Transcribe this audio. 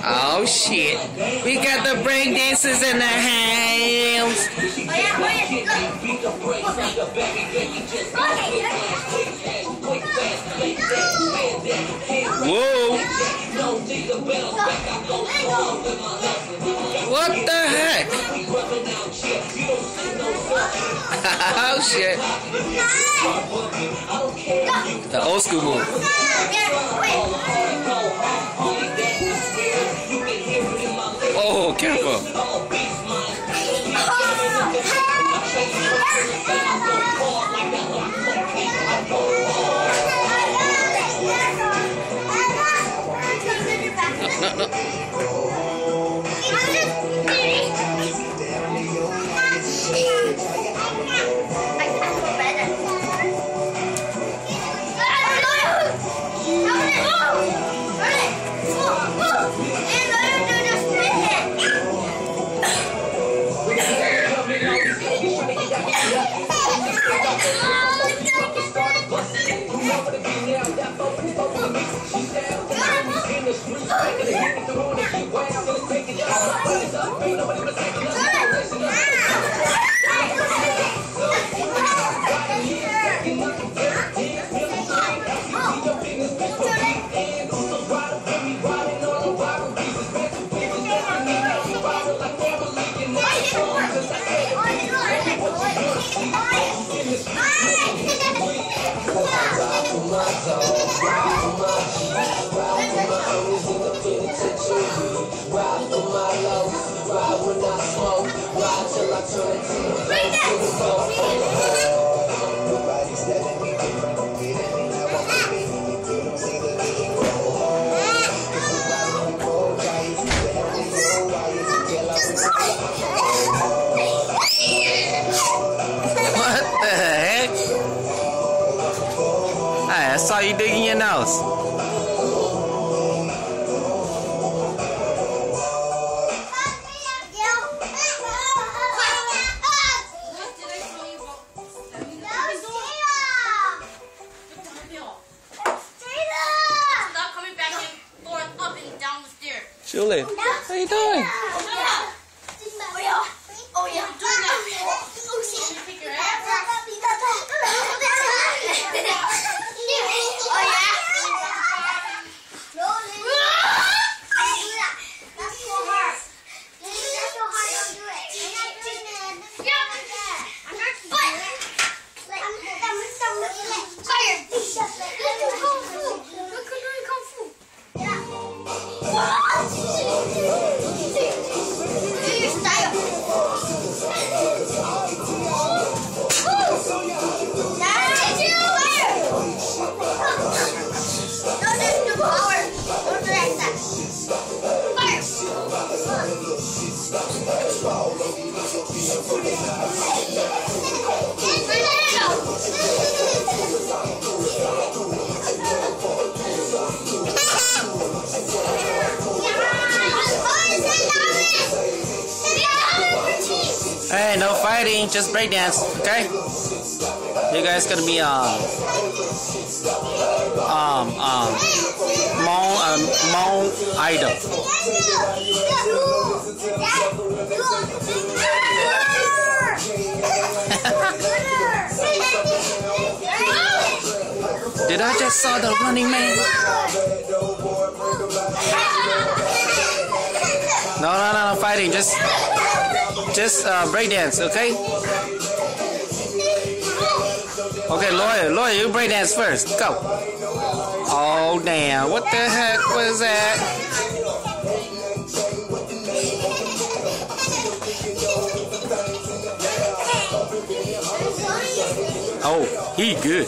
Oh shit. We got the break dancers in the house. Whoa. What the heck? Oh shit. The old school move. Oh, careful. No. I saw you digging your nose. Stop coming back and forth, up and down the stairs. Julie, what are you doing? Oh yeah, I'm doing that. Oh shit, you pick your ass. Hey, no fighting, just breakdance, okay? You guys gonna be Mon idol. Did I just saw the running man? No, fighting, just breakdance, okay? Okay, Lawyer, you breakdance first. Go. Oh damn! What the heck was that? Oh, he good.